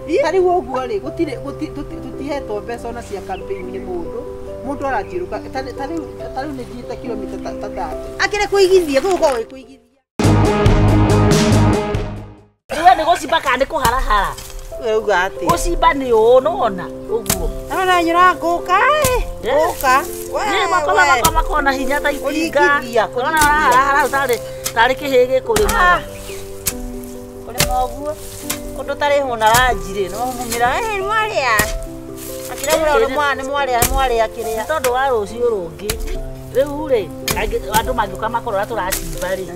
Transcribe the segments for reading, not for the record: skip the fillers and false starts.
Tari woguo ri gutihetwo mbeca ona cia campaign ni mundu arajiruka tari ni jita kilomita 30 akire kuigithia guko we kuigithia Wewe ni gocimba kana kuharahara we uga ati gocimba ni ona uguo ana nyira nguka nguka we makona hinya ta itinga ona harahara tari kihege kurima uguo kundu tari hona ranjire no mumira mwaria akira mwaria akiria tondu wa rucio rungi riu ri andu mangiuka makorora turacimba ri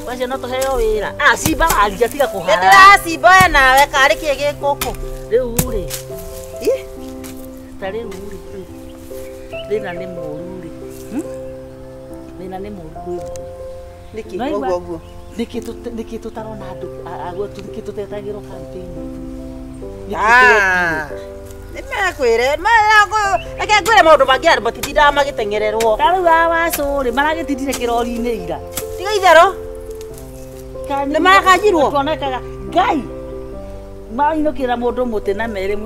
wacio no tuheo wira cimba wanjia tiga kuhara ndiracimba nawe kari kigi kuku riu ri tari ri thina ni muru ri thina ni muru niki guguo niki tutarona andu aguo tutetagirwo campaign nimekwire reke ngwire maundu mangi andu matitindaga magitengererwo tariu wacuri maragitindire kirori-ini ira tiga ithero ni marakajirwo kuonekaga ngai mainukira mundu muti na meri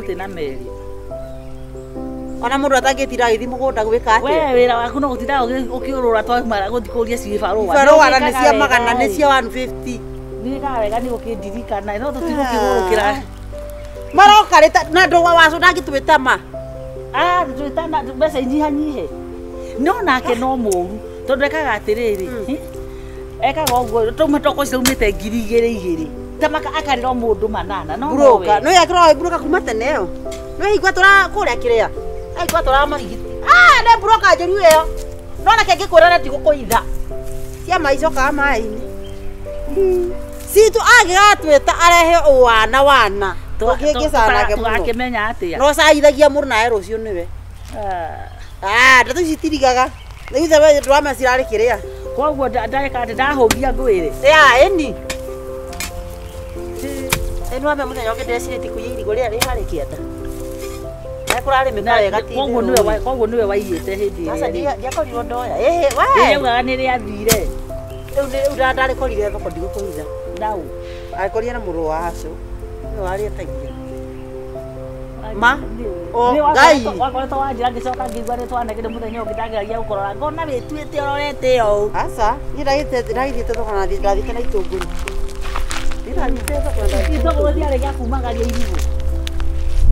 ona mundu atangitira agithi mugunda gwika ati we wira waku no gutinda ukiurura twaimara guthikuria cibaruwa ibaruwa ni cia magana ni cia 150 ni wega ni gukindirikana no tutirukigurukira maroka rita na ndowa wacu ndangitwitama twitana mbeca inyihanyihe no nake no muru tondu ekaga atiriri ekaga uguo tomatoko ciaumite 2,200 tamaka akarira mundu manana no broka no yakira broka kuma teneo no igwa tura kuria kiria igwa tura marigiti ne broka njuru iyo no nake ngikwira ti gukuitha cia maicoka mai-ini situ agigatwita arehe wana tugakimenya atia no caithagia muru nae rucio niwe ndatu citirigaga niuthe we ndwama cirari kiria koguo ndareka ati ndahugia ngwire eni enwame muthenya ungi ndeciriti kuiya irigo ria ri hari kianda kurari mika wega ti koguo niwe waiyite hindi sasa ndiakorirwo ndoya yaugaga ni riathire riu ndarikorire thoko ndigukũitha nau arikorire na mũrũ wa acu nĩ warietagia ngai wakoretwo wanjĩra ngĩcoka ngĩigua nĩ twanegire mũthenya ũngĩ ndangĩagia gũkorora ngona wĩtuĩte ũrorete ũũ aca niĩ ndagĩthiĩte thoko na ndathiĩte na itũngũrũ itũngũrũ ciarĩ gĩa kumagaria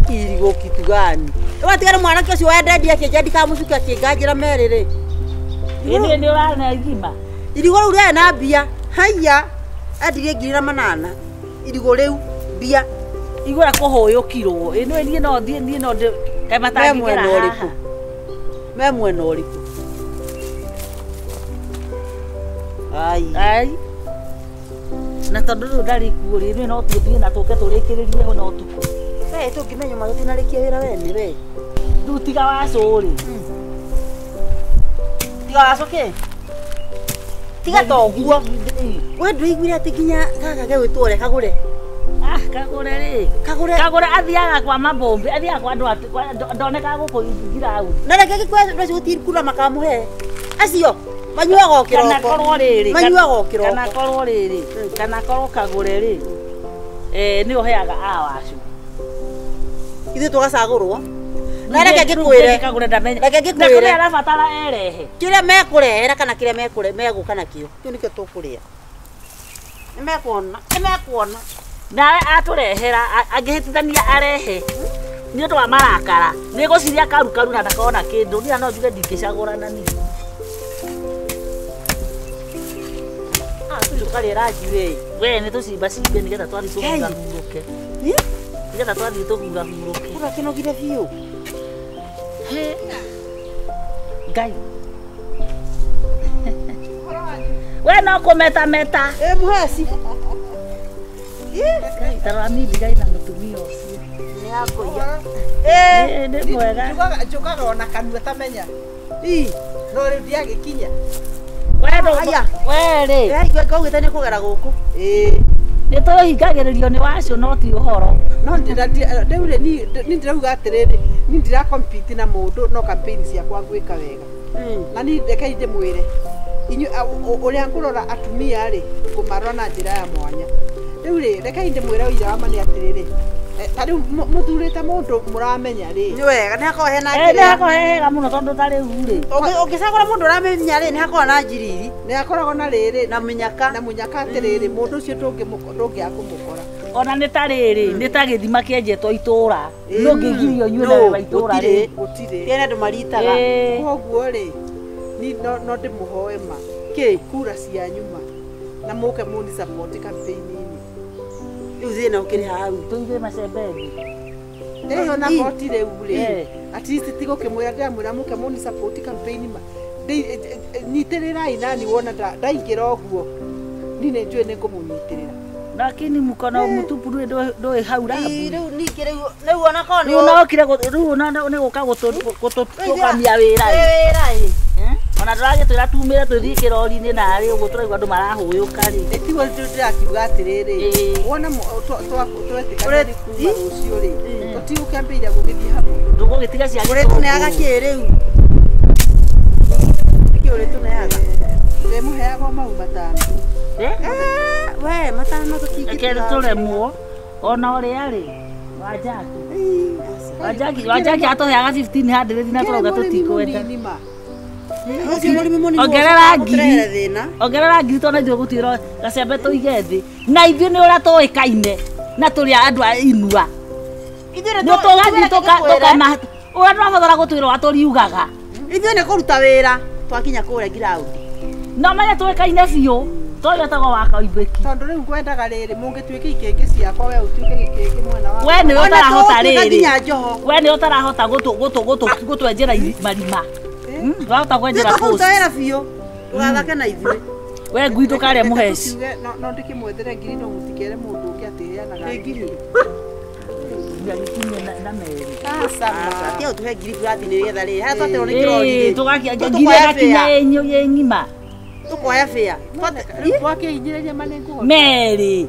irigo kitu gani watigana mwanake ũcio wendendi akĩnja ndikamũcukia akĩnganjĩra merĩ-rĩ ĩniĩ nĩ ũrana ngima irigo rĩu rĩarĩ na mbia haiya endirie 8,000 irigo rĩu mbia igũra kũhũyũkirwo ĩno niĩ no thiĩ niĩ no kaĩ matangĩgera haha me mwena ũrĩkũ ai na tondũ rĩu ndarĩ kuo rĩ niĩ no tũthiĩ na tũke tũrĩkĩrĩrie no ũtukũ tũngĩmenya ma tũtinarĩkia wĩra wene we rĩu tiga wacũrĩ tiga wacũkĩ tiga toguo we ndũiguire atĩ nginya gaka gegwĩtwo re kagũre kagũre rĩ kagũre athiaga kwa mabombe athiaga kwa andũ ndonekaga gũkũ ngiraũ na reke gĩkweca gũtirikura makamũhe acio manyuaga o kĩroko kana korwo rĩrĩ manyuaga o kĩroko kana korwo rĩrĩ kana korwo kagũre rĩ nĩ ũheaga wacu ithuĩ tũgacagũrwo na reke ngĩkwĩre kagũre ndamenya reke ngĩkwĩre arabatara erehe kĩrĩa mekũrehera kana kĩrĩa megũka nakĩo kĩu nĩkĩo tũkũrĩa nĩmekuona nawe atũrehera angĩhĩtithania arehe nĩ ũndũ wa marakara nĩ gũciria karu na ndakona kĩndũ niĩ no njuge ndingĩcagũrana niĩ tũkarĩ rangi we nĩ tũcimba nĩgetha twathiĩ tũhurahurũke nĩgetha twathiĩ tũhurahurũke ũrakĩnogire biũ ngai we no kũmetameta mũheci tarora mindigai na mũtumia ũcio nĩ yakũiya nĩ mwega njũkaga ona kanua tamenya no rĩu ndiagĩkinya werĩ ngaugĩte nĩ kũgera gũkũ nĩ tũhingagĩrĩrio nĩ wacio no ti ũhoro no rĩu niĩ ndĩrauga atĩrĩrĩ niĩ ndirakompiti na mũndũ no campaign ciakwa gwĩka wega na niĩ rekei ndĩmwĩre ũrĩa ngũrora atumia rĩ ngũmarora na njĩra ya mwanya rĩu rĩ rekei ndĩmwĩre ũira wa ma nĩ atĩrĩrĩ tari muthurite mundu muramenya ri ni wega ni hako hena nĩ hakorwo he hega mũno tondũ tarĩ urĩ ũngĩcagũra mũndũ ũramenya rĩ nĩ hakorwo na njiriri ni akoragwo na riri na mũnyaka na munyaka atiriri mundu ucio ndũngĩaga kũmũkora ona nĩ ta rĩrĩ nĩ ta gĩthima kĩenjetwo itũũra ndũngĩgirio nyue na wa itũũra rĩ gũtirĩ tiene andũ maritaga koguo rĩ ni no ndĩmũhoe ma kura cianyu ma na mũke mũni support campaign-inĩ rĩu thĩna ũkĩrĩ hau tũige macembethi rĩo na koti rĩu rĩ at least tigũkĩmwĩra ndĩramwĩra mũke mũni support campaign ma nyitĩrĩrai nani wona ndaingĩra ũguo ni nĩ njũĩ nĩ ngũmũnyitĩrĩra lakini mkono mtupu ndũĩ hau rabu rĩu ningĩ rĩu ona korwo rĩu nokire rĩu nĩ gũka gũtũkamia wĩra ona tũragĩtwĩra tumĩre tũthiĩ kĩrori-inĩ narĩ ũguo tũraigua andũ marahũyũka rĩ ĩtiguo ndĩrakiuga atĩrĩrĩ wona twetĩkania kuma rũciũ rĩ tũtigũkĩambĩrĩria gũgĩthiĩ hamwe ndũgũgĩtiga cia ũrĩtũneaga kĩ rĩu nĩkĩ ũrĩtũneaga ndĩmũheaga mau matano we matano tũtingĩtiga tũremwo ona ũrĩa rĩ Wajaki atũheaga 1500 na tũrauga tũtikwenda ongerera ngiri tondũ ithuĩ gũtuĩrwo gacembe tũige thĩ na ithuĩ nĩ ũrĩa tũĩkaine na tũrĩ andũ a inua nĩ tũgathiĩ tũkama ũrĩa tũrabatara gũtwĩrwo atũriugaga ithuĩ nĩ kũruta wĩra twakinya kũrĩa giraundi no menye tũĩkaine biũ tũgetagwo wa Koimbeki tondũ rĩu ngwendaga rĩrĩ mũngĩtuĩke ikĩngĩ ciakwa we ũtuĩke gĩkĩngĩ mwena wa we nĩ ũtarahota rĩrĩ we nĩ ũtarahota gũtwenjera marima wahota kwenjera post wĩra biũ tũgathake na ithuĩ we ngui ndũkarĩa mũheci no ndĩkĩmwethere ngiri no mũtikere mũndũ ũngĩ atĩheanaga ngiri na merĩ tiao tũhe ngiri burathi nĩgetha rĩ harĩa twaterwo nĩ kĩrori tũgakia ngiri gakinya yenyu ng'ima tũkoya bĩa rĩu twakĩhinyĩrĩria manenguo merĩ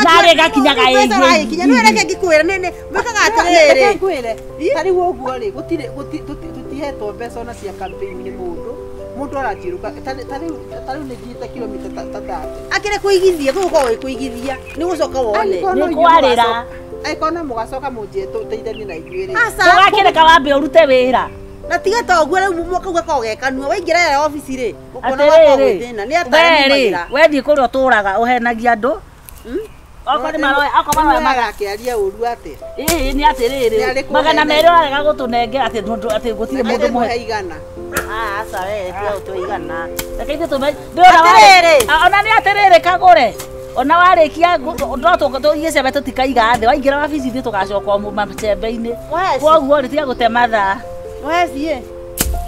narĩ gakinyaga ĩngĩ nĩ reke ngĩkwĩra nĩ mwĩkaga atĩrĩrĩ ngwĩre ta rĩu ũguo rĩ tũtihetwo mbeca ona cia campaign nĩ mũndũ arathiũrũka ta rĩu nĩ thiĩte kilomita ta 30 akĩrĩ kũigithia gũkorwo wĩ kũigithia nĩ gũcoka wone nĩ kwarĩra aikona mũgacoka mũnjie tũteithanie na ithuĩ rĩ tũgakĩreka wambe ũrute wĩra na tiga ta ũguo rĩu mũkauga kogekanua waingĩra ya obici rĩ ũkona wako gwĩthĩna nĩ atarĩ wethiĩ kũrĩa ũtũraga ũhenagia andũ akĩaria ũru atĩ nĩ atĩrĩrĩ magana merĩ ũrarega gũtũnengera atĩ gũtirĩ mũndũ mũhe igana aca we tiga ũtũigana reke ithuĩ ona nĩ atĩrĩrĩ kagũre ona warĩkia tũthiĩ cembe tũtikaiga thĩ waingĩra wabici ithuĩ tũgacoka macembe-inĩ koguo rĩ tiga gũte mathaa weciĩ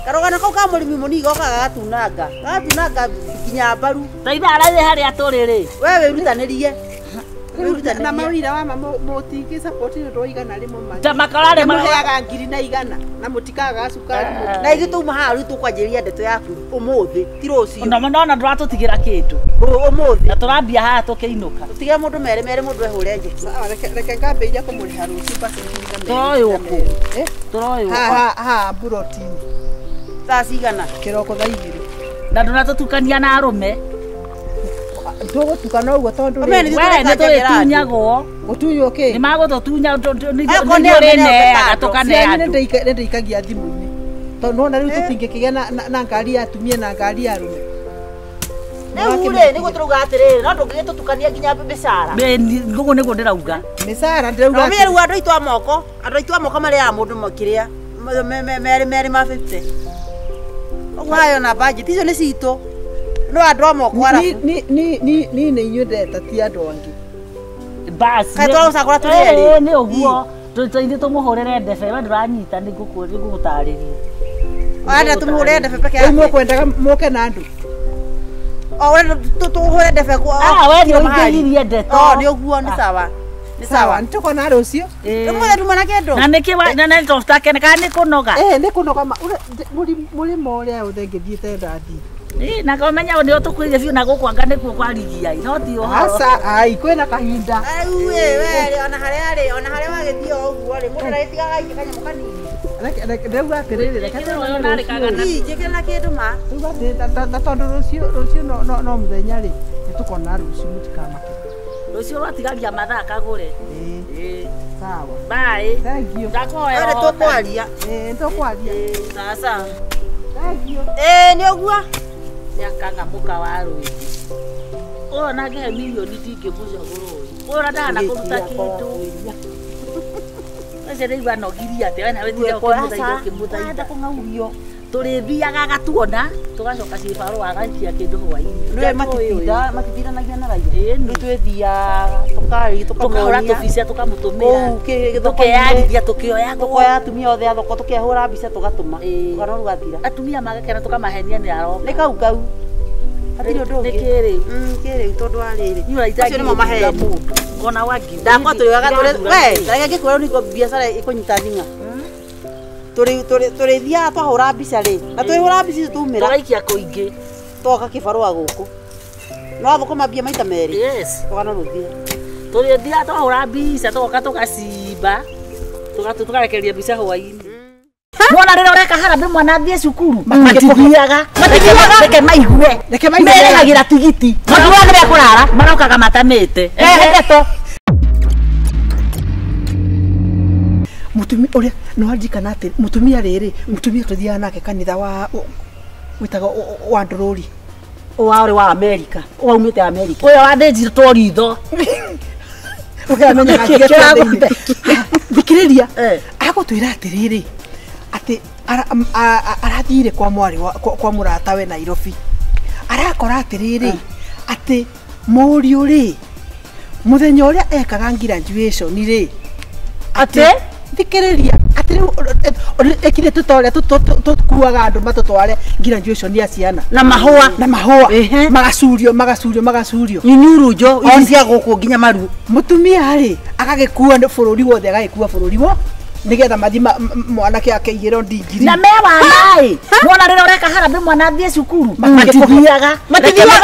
karũgano kau ka mũrĩmi mũnini goka gagatunanga nginya mbaru ta ithaa rĩrĩ harĩa tũrĩ we wĩrutanĩrie na mawĩra wa mũtingĩ support nĩ twaigana rĩmwe ta makarare maheaga ngiri na igana na mũtikaga cukari na ithuĩ tuma haha rĩu tũkwanjĩrĩria ndeto yaku ũmũthĩ ti rũciũ nona ndũratũtigĩra kĩndũ ũmũthĩ na tũrambia haha tũkĩinũka tũtige mũndũ merĩ mũndũ ehũre njeki reke ngambĩrĩria kũmũrĩha rũciũ basi tũroyũkũ tũroyũkũ haha mburoti-inĩ thaa cigana kĩroko thaa 2 na ndũnatũtukania na arũme ndũgũtukana ũguo tondũ we nĩ tũrĩtunyagwo gũtunywo kĩ nĩ magũtũtunya nĩũrĩneaga tũkaneandũ nĩ ndĩikagia thimũ-inĩ tondũ nona rĩu tũtingĩkĩgĩa na ngari ya atumia na ngari ya arũme rĩu rĩ nĩguo tũrauga atĩrĩrĩ no ndũngĩgĩtũtukania nginya mĩcara ũguo nĩguo ndĩrauga mĩcara ndĩrauga rĩu andũ aitũ a moko marĩaga mũndũ makĩrĩa merĩ ma 50 ũguo hayo na budget icio nĩ citũ no andũ a moko arabu nĩ inyuĩ ndeta ti andũ angĩ basi tũragũcagũra tũrĩ nĩ ũguo tũthiĩ tũmũhũrĩre ndebe we ndũranyita nĩ ngũgũtarĩria anda tũmũhũrĩre ndebe peke yake mũkwendaga mũke na andũ we tũhũre ndebe we nĩ ũingĩririe ndeto nĩ ũguo nĩ sawa nĩ sawa nĩ tũkona rũciũ rĩmwe tuma na kĩndũ na nĩkĩ tũtakene kana nĩ kũnoga nĩ kũnoga mũrĩmo ũrĩa ũthengĩthiĩte ndathi na kamenya nĩ tũkũire biũ na gũkwanga nĩkuo kwarigia no ti kwĩna kahinda ona harĩa wagĩthiĩ o ũguo rĩ mũndũ arĩtigaga ingĩ kanyamũ kanini ndĩrauga atĩrĩrĩ njĩkĩra na kĩndũ ma tondũ rũciũ no mũthenya rĩ nĩ tũkona rũciũ mũtikamake Rucio rwatigaria mathaa kagure. Sawa. Bye. Thank you. Ndakoya. Ore tukwaria. Ndokwaria. Sasa. Thank you. Ni ogua. Nyakanga muka wa rũĩ. Ona ngehe milioni ndingĩmuca rũĩ. Ona ndana kũruta kĩndũ. Ese nĩigua nogiria atĩ wena wĩthiire ũkĩmũthaitha kũng'aurio. Tũrĩthiaga gatuona tũgacoka cibarũ agaikia kĩndũ hwaĩ-inĩ. Nĩ matithiranagia na raia. Nĩ twĩthiaga tũkahũra tũbica tũkamũtũmĩra. Tũkeyarithia tũkĩoya tũkoya atumia othe a thoko tũkehũra mbica tũgatũma. Rũgano rũgathira. Atumia magakena tũkamahenia nĩ aroka. Nĩ kau. Hatirĩ ũndũ ũngĩ. Kĩrĩu tondũ wa rĩrĩ. Acio nĩmo maheni. Ona wangi. Ndakwa tũrĩoyaga reke ngĩkwĩra nĩko biacara ĩkũnyita thing'a. Tũrĩthiaga twahũra mbica rĩ. Na twĩhũra mbica icio tumĩra. Tũgaikia kũingĩ. Twoka kĩbarũa gũkũ. No thũkũma mbia maita merĩ. Yes. Rũgano rũthire. Tũrĩthiaga twahũra mbica tũgoka tũgacimba. Tũgarekereria mbica hwaĩ-inĩ. Mwana rĩrĩa ũreka harambĩ mwana athiĩ cukuru matithiaga reke maigue merĩhagĩra tigiti mathiaga rĩrĩa kũrara marokaga matamĩte ndeto Mũtumia ũrĩa no anjikana atĩ mũtumia rĩrĩ mũtumia tũthiaga nake kanitha wa wĩtaga wa Ndũrũri Ũrĩ wa Amerika waumĩte Amerika ũyũ wathĩnjirwo ritho thikĩrĩria agũtwĩra atĩrĩrĩ ati arathire kwa mwari kwa mũratawe Nairobi arakora atiriri ati mũriũ ri muthenya uria ekaga graduation ri ati thikĩrĩria ati ekire tutoria tukuaga andu matutware graduation ya ciana na mahua magacurio inyurujo ici cia gũkũ nginya maru mutumia ri agagĩkua bũrũri wothe agagĩkua bũrũri wo nigetha mathi mwanake akeigĩrwo ndingiri na mewa naĩ mwana rĩrĩa ũreka harambĩ mwana athiĩ cukuru matithiaga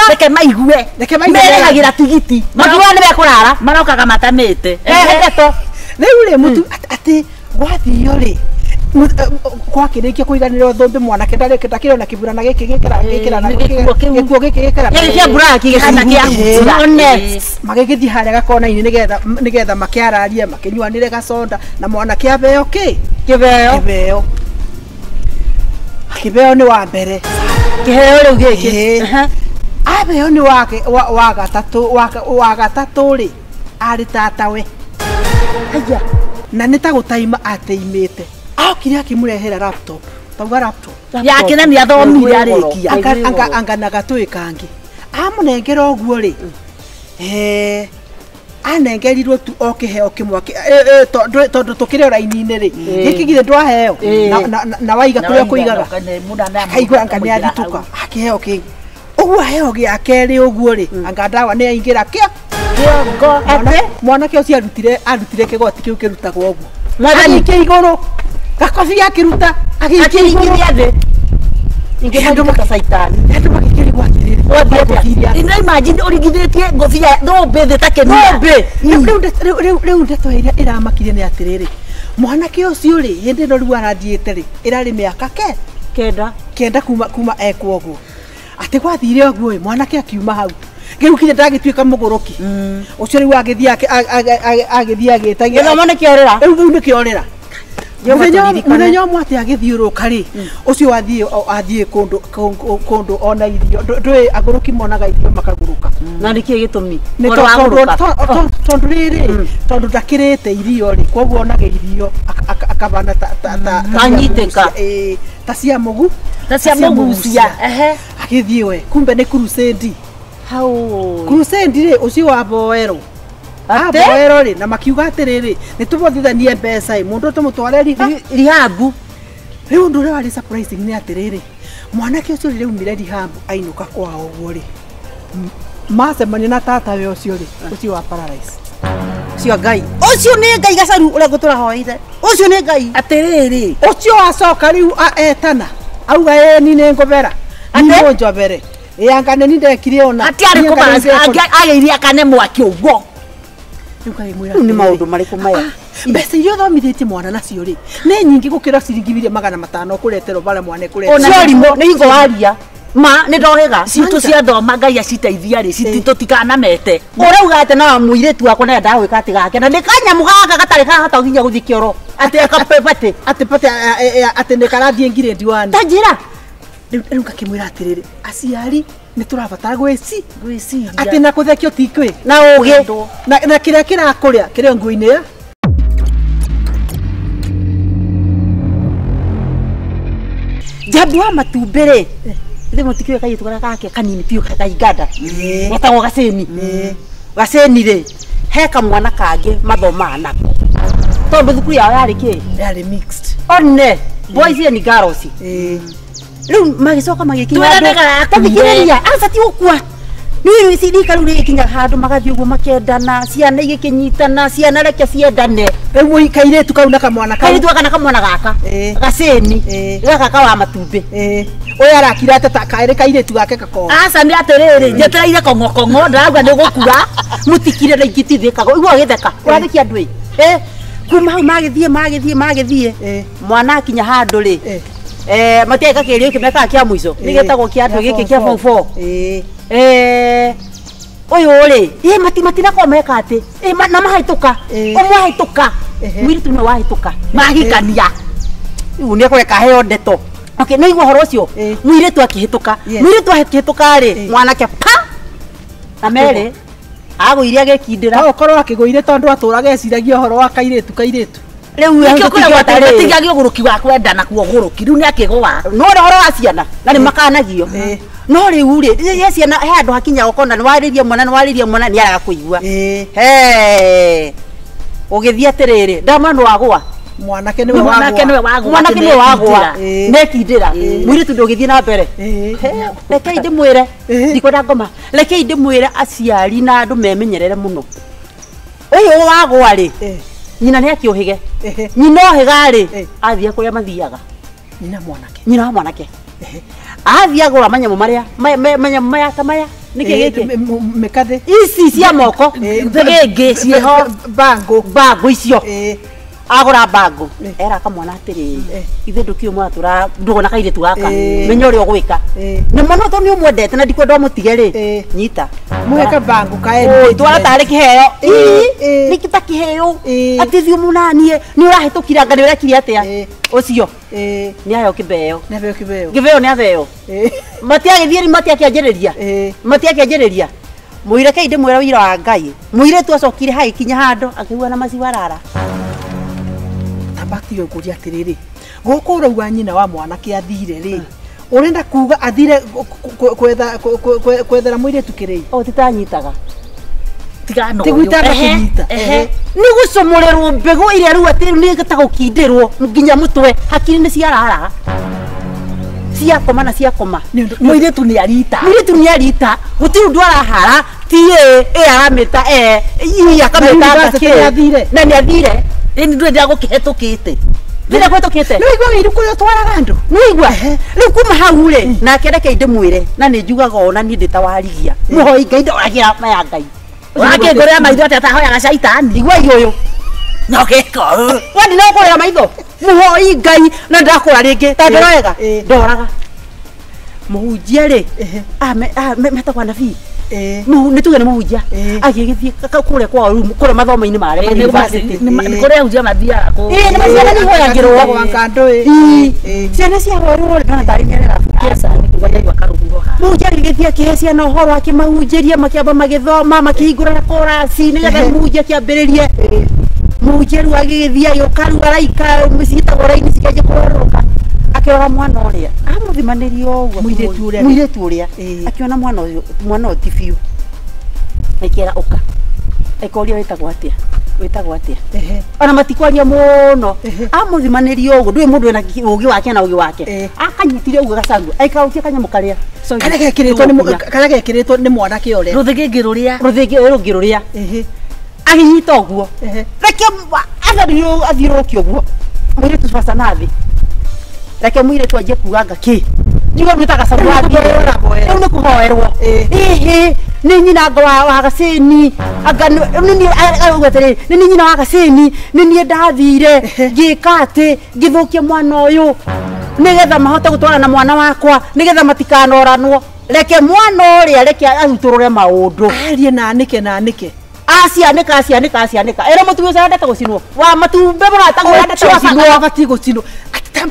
reke maigue merĩhagĩra tigiti mathiaga nĩ mekũrara marokaga matamĩte ndeto rĩu rĩ mũtu atĩ gwathio rĩ gwakĩrĩkia kũiganĩrwo thũmbĩ mwanake ndakĩrĩ na kĩburana gĩkĩ gĩkuo gĩkĩ kĩa buraki gĩkana kĩa magĩgĩthiĩ harĩa gakona-inĩ nĩgetha makĩararia makĩnyuanĩre gaconda na mwanake abeo kĩbeo nĩ wa mbere kĩheo rĩu gĩkĩ abeo nĩ wa gatatũ rĩ arĩ tatawe na nĩ ta gũtaima ateimĩte akire akimurehera laptop tauga laptop yake na nĩ athomire arĩkia angana gatũĩ kangi amunengera ũguo rĩ anengerirwo tu okĩheo kĩmwe tondũ tũkĩrĩ raini-inĩ rĩ gĩkĩ githĩ ndwaheo na waiga kũrĩa kũigaga akaigua anga nĩ athituka akĩheo kĩngĩ ũguo aheo gĩa kerĩ ũguo rĩ anga ndawa nĩ aingĩra kĩongo mwanake ũcio arutire kĩgoti kĩu kĩrutagwo ũguo agĩikia igũrũ gakobi akĩruta agĩikia igũrũ thĩ ingĩ mandũmaka caitani andũ magĩkĩrigwo atĩrĩrĩ ino imagine ũrigithĩtie ngũbia thũmbĩ thĩ takenia rĩu ndeto ĩrĩa ĩramakire nĩ atĩrĩrĩ mwanake ũcio rĩ hĩndĩ ĩno rĩu arathiĩte rĩ ĩrarĩ mĩaka kenda kuma ekwo ũguo atĩ gwathire ũguo mwanake akiuma hau rĩu kinya ndagĩtuĩka mũgũrũki ũcio rĩu agĩthiĩ agĩtagia gĩthomo nĩ kĩorĩra rĩu nĩ kĩorĩra muthenya ũmwe atĩ agĩthiũrũka rĩ ũcio athiĩ kũndũ ona irio ndũĩ agũrũki monaga irio makagũrũka na nĩkĩĩ gĩtũmi tondũ rĩrĩ tondũ ndakĩrĩte irio rĩ koguo onaga irio akabana anyitĩka ta cia mũgu cia agĩthiĩ we kumbe nĩ crusade rĩ ũcio wa Mboero Mboero rĩ na makiuga atĩrĩrĩ nĩ tũbothithanie mbeca mũndũ tũmũtware rihabu rĩu ũndũ ũrĩa warĩ surprising nĩ atĩrĩrĩ mwanake ũcio rĩ umire rihabu ainũka kwao ũguo rĩ macemania na tatawe ũcio rĩ ũcio wa Paradise cio Ngai ũcio nĩ Ngai gacaru ũrĩa ngũtũrahoeire ũcio nĩ Ngai atĩrĩrĩ ũcio wacoka rĩu etana auga ni nĩ ngũbera nĩ njobere yanga nĩ ndekire ona atiarĩ kũbara agĩirie akane mwaki ũguo rĩu nĩ maũndũ marĩkũ maya mbeca iria thomithĩtie mwana nacio rĩ nĩ nyingĩ gũkĩra ciringi 500 kũreterwo bara mwana kũreterwo cionimo nĩ hingo waria ma nä ndohäga citå cia thoma ngai aciteithia rä cititåtikanamete urauga atä na muiritu wakwa nä ndagwä ka atä gake na nä kanyamå gaka gatarä kahota gå nginya gå thiä kä oro atä akapebatä atä nä karathiä ngirĩndi wani tanjä ra rä u ngakä mwä ra atä rä rä aciari nä tå rabatara gwäci gwĩciria atä na kå thekio tikwä na å gä na kä rä a kä rakå rä a kä rä o nguo-inä jambu wa matumbä rä rä må tikä kairä tå gake kanini biå kainganda getagwo gacäni gacäni rä he kamwana kangä mathomaga nako tondå thukuru yao yarä kä yarä mixed one boys and girls rä u magä coka magä Twĩranaga acati gå kua nä cirika rä u rä kinyaga handå magathiä å guo makendana ciana igä kä nyitana ciana reke ciendane rä u kairä tu kau na kamwana kau kairä tu kana kamwana gaka gacäni gaka ka wa matumbä å yå arakira ate kaärä kairä tu gake gako aca nä atä rä rä njetereire kong'okong'o ndarauga nä gå kura må tikire na ingä tithä kago igua gä theka å rathä kia andå kuma hau magä thiä mwana akinya handå rä matiä gakä rä kä mekaga kä a må ico nä getagwo kä andå gä kä kä a bobo å yå rä matinakorwo meka atä na mahaitå ka å mwe haitå ka mwirä tu nä wahaitå ka mahikania rä u nä ekåreka heo ndeto nä igua horo å cio mwirä tu akä hä tå ka mwirä tu akä hä tå ka rä mwanake pa na merä agå ire agä kindä ra no korwo akä gå ire tondå atå raga eciragia å horo wa kairä tu rä u tigagia å gå rå ki wa kwendana kuo gå rå ki rä u nä akä gå wa no rä horo wa ciana na nä makanagio no rä u rä ciana he andå hakinya gokona nä warä ria mwana nä araga kå igua å gä thiä atä rä rä ndama nä wagwa mwanake nä we wagwa nekindä ra mwirä tu ndå gä thiä na mbere rekei ndä mwä re ndikwenda ngoma rekei ndä mwä re aciari na andå memenyerere må no å yå wagwa rä nyina nä akä å hä ge nyina å hä ga rä athiä kå rä a mathiaga nyina wa mwanake athiä agå ra manyamå marä maya ta maya nä kä gä kä mekathä ici cia moko gä ngä ciäho mbangå icio agå ra mbangå era kamwana atä rä ithe ndå kä å mwana tå ra ndågona kairä tu gaka menya å rä a å gwä ka nä mwana to nä å mwendete na ndikwenda må tige rä nyita mweka mbangå twara tarä kä heo nä kä ta kä heo atä thiå må nanie nä å rahä tå kira nga nä å rekire atä a å cio nä aheo kä mbeo kä beo nä atheo matiagä thiä matiakä anjä rä ria må ire kei ndä mwä ra wira wa ngai må ire tu acokire hagä kinya handå akä hua na maciwarara tambakire kå ria atä rä rä gå kå rauga nyina wa mwanake athire rä å renda kuga athire kwethera må irä tu kä rä o titanyitaga tigwita nä gå comå rä rwo mbegå iria rä u atä nä getagå kindä rwo nginya må twe hakiri nä ciarara ciakoma na ciakoma må irä tu nä arita gå tirä ndå arahara ti aramä ta akamä na nä athire nä ndå ndä gå kä hetå kä te ndä kwä tå kä te nä igua irä kå rä a twaraga andå nä igua rä u kuma hau rä nake rekei ndä mwä re na nä njugaga ona niä ndä ta warigia må hoi ngai ndoragä ra maya ngai wakä ngå rä a maitho atä atahoyaga caitani igua iyo yo no gä ko wandi no kå rä a maitho må hoi ngai na ndakå ra rä ngä ta ndä roega ndoraga må hunjia rä metagwa nabii nä tuge nä må hunjia agä gä thiä kå rä a kwao kå rä a mathomo-inĩ marä kå rä a hunjia mathiaga nä ciana nä ihoyagä rwo ciana ciahoerwo rä ndona tarä nä må hunjia agä gä thiä akä he ciana å horo akä mahunjä ria makä amba magä thoma makä hingå ra korasi nä getha må hunjia akä ambä rä rie må hunjia rä u agä gä thiä å karuga raika cigätagwo raini cikanjä kå rororoka akĩrora mwana ũrĩa amũthimanĩria ũguo mũirĩtu ũrĩa akĩona mwana ũyũ ti biũ akĩra ũka ekoria wĩtagwo atĩa ona matikwaria mũno amũthimanĩria ũguo ndũĩ mũndũ ena ũgĩ wake na ũgĩ wake akanyitire ũguo gacangu aikautia kanyamũ karĩa karĩa gekĩrĩtwo nĩ mwanake ũrĩa rũthĩgĩngĩ rũrĩa agĩnyita ũguo reke athiũrũrũkie ũguo mũirĩtu baca nathĩ reke mwire tu aje kuanga ki nigo mwitaga sabu wa rĩu nĩ kũhoerwo nĩ nyina wa gacĩni anga nĩ nyina wa gacĩni nĩ niĩ ndathire ngĩka atĩ ngĩthũkia mwana ũyũ nigetha mahote gutwara na mwana wakwa nigetha matikanoranwo reke mwana uria reke aruturure maundu arie na anike asianika era mutumia ucio ndata gucinwo wa matumbe murata ndata gucinwo abati gucinwo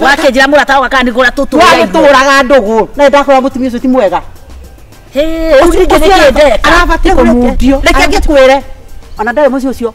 wake njira murata wakwa ni gura tutu turaga ndugu na ndakora mutumia ucio ti mwega he uringe neke ndeka arabati kumudio reke ngikwire ona ndari mucio ucio